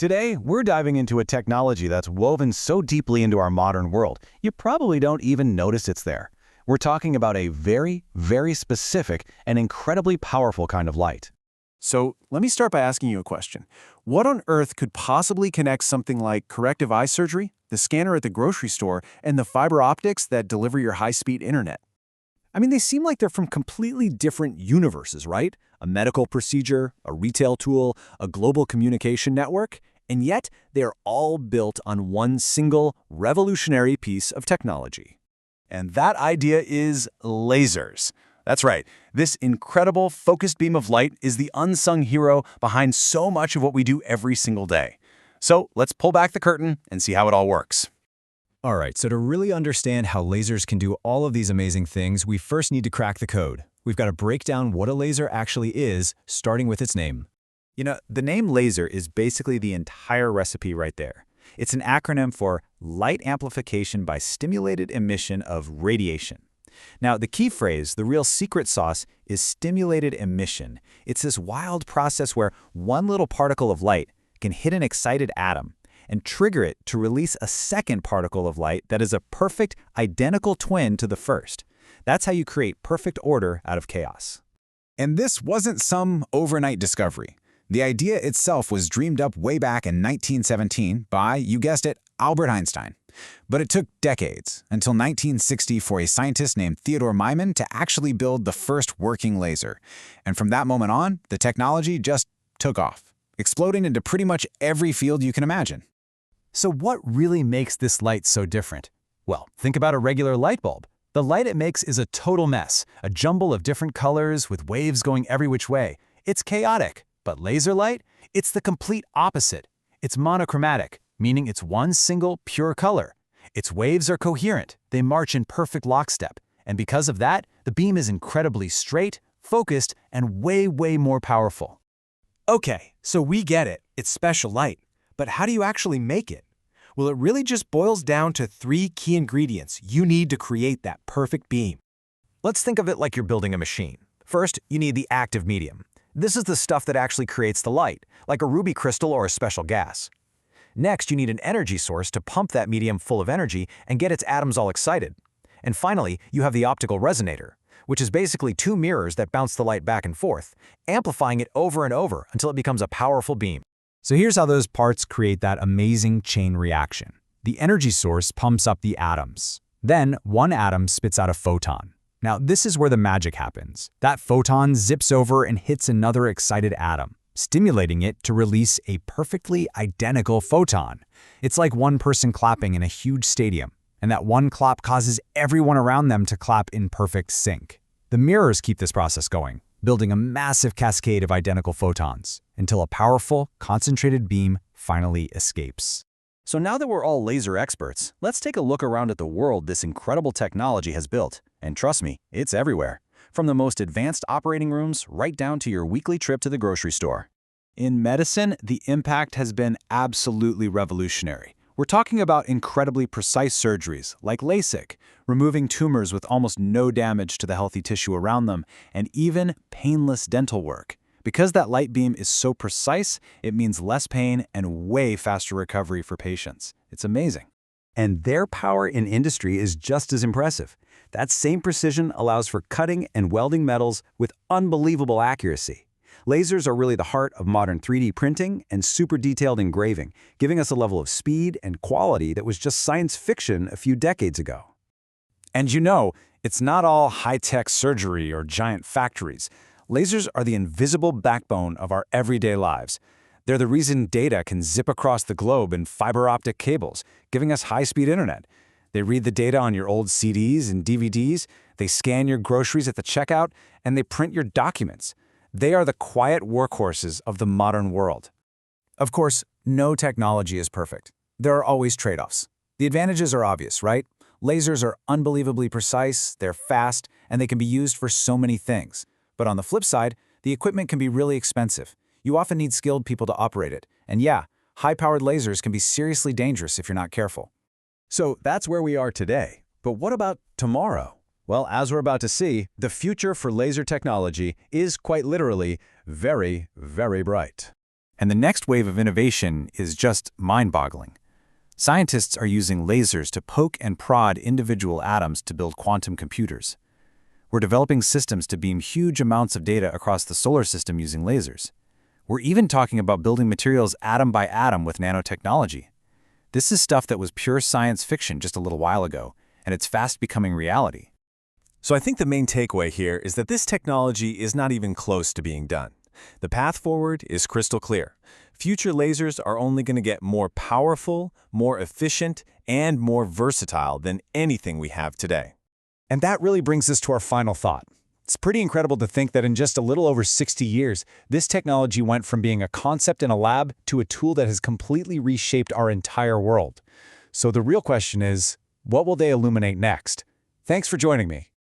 Today, we're diving into a technology that's woven so deeply into our modern world, you probably don't even notice it's there. We're talking about a very, very specific and incredibly powerful kind of light. So let me start by asking you a question. What on earth could possibly connect something like corrective eye surgery, the scanner at the grocery store, and the fiber optics that deliver your high-speed internet? I mean, they seem like they're from completely different universes, right? A medical procedure, a retail tool, a global communication network, and yet they're all built on one single revolutionary piece of technology. And that idea is lasers. That's right. This incredible focused beam of light is the unsung hero behind so much of what we do every single day. So let's pull back the curtain and see how it all works. All right, so to really understand how lasers can do all of these amazing things, we first need to crack the code. We've got to break down what a laser actually is, starting with its name. You know, the name laser is basically the entire recipe right there. It's an acronym for Light Amplification by Stimulated Emission of Radiation. Now, the key phrase, the real secret sauce, is stimulated emission. It's this wild process where one little particle of light can hit an excited atom and trigger it to release a second particle of light that is a perfect, identical twin to the first. That's how you create perfect order out of chaos. And this wasn't some overnight discovery. The idea itself was dreamed up way back in 1917 by, you guessed it, Albert Einstein. But it took decades, until 1960 for a scientist named Theodore Myman to actually build the first working laser. And from that moment on, the technology just took off, exploding into pretty much every field you can imagine. So what really makes this light so different? Well, think about a regular light bulb. The light it makes is a total mess, a jumble of different colors with waves going every which way. It's chaotic. But laser light? It's the complete opposite. It's monochromatic, meaning it's one single, pure color. Its waves are coherent. They march in perfect lockstep. And because of that, the beam is incredibly straight, focused, and way, way more powerful. Okay, so we get it. It's special light. But how do you actually make it? Well, it really just boils down to three key ingredients you need to create that perfect beam. Let's think of it like you're building a machine. First, you need the active medium. This is the stuff that actually creates the light, like a ruby crystal or a special gas. Next, you need an energy source to pump that medium full of energy and get its atoms all excited. And finally, you have the optical resonator, which is basically two mirrors that bounce the light back and forth, amplifying it over and over until it becomes a powerful beam. So here's how those parts create that amazing chain reaction. The energy source pumps up the atoms. Then, one atom spits out a photon. Now, this is where the magic happens. That photon zips over and hits another excited atom, stimulating it to release a perfectly identical photon. It's like one person clapping in a huge stadium, and that one clap causes everyone around them to clap in perfect sync. The mirrors keep this process going, building a massive cascade of identical photons, until a powerful, concentrated beam finally escapes. So now that we're all laser experts, let's take a look around at the world this incredible technology has built. And trust me, it's everywhere. From the most advanced operating rooms right down to your weekly trip to the grocery store. In medicine, the impact has been absolutely revolutionary. We're talking about incredibly precise surgeries, like LASIK, removing tumors with almost no damage to the healthy tissue around them, and even painless dental work. Because that light beam is so precise, it means less pain and way faster recovery for patients. It's amazing. And their power in industry is just as impressive. That same precision allows for cutting and welding metals with unbelievable accuracy. Lasers are really the heart of modern 3D printing and super detailed engraving, giving us a level of speed and quality that was just science fiction a few decades ago. And you know, it's not all high-tech surgery or giant factories. Lasers are the invisible backbone of our everyday lives. They're the reason data can zip across the globe in fiber optic cables, giving us high-speed internet. They read the data on your old CDs and DVDs, they scan your groceries at the checkout, and they print your documents. They are the quiet workhorses of the modern world. Of course, no technology is perfect. There are always trade-offs. The advantages are obvious, right? Lasers are unbelievably precise, they're fast, and they can be used for so many things. But on the flip side, the equipment can be really expensive. You often need skilled people to operate it. And yeah, high-powered lasers can be seriously dangerous if you're not careful. So that's where we are today. But what about tomorrow? Well, as we're about to see, the future for laser technology is quite literally very, very bright. And the next wave of innovation is just mind-boggling. Scientists are using lasers to poke and prod individual atoms to build quantum computers. We're developing systems to beam huge amounts of data across the solar system using lasers. We're even talking about building materials atom by atom with nanotechnology. This is stuff that was pure science fiction just a little while ago, and it's fast becoming reality. So I think the main takeaway here is that this technology is not even close to being done. The path forward is crystal clear. Future lasers are only going to get more powerful, more efficient, and more versatile than anything we have today. And that really brings us to our final thought. It's pretty incredible to think that in just a little over 60 years, this technology went from being a concept in a lab to a tool that has completely reshaped our entire world. So the real question is, what will they illuminate next? Thanks for joining me.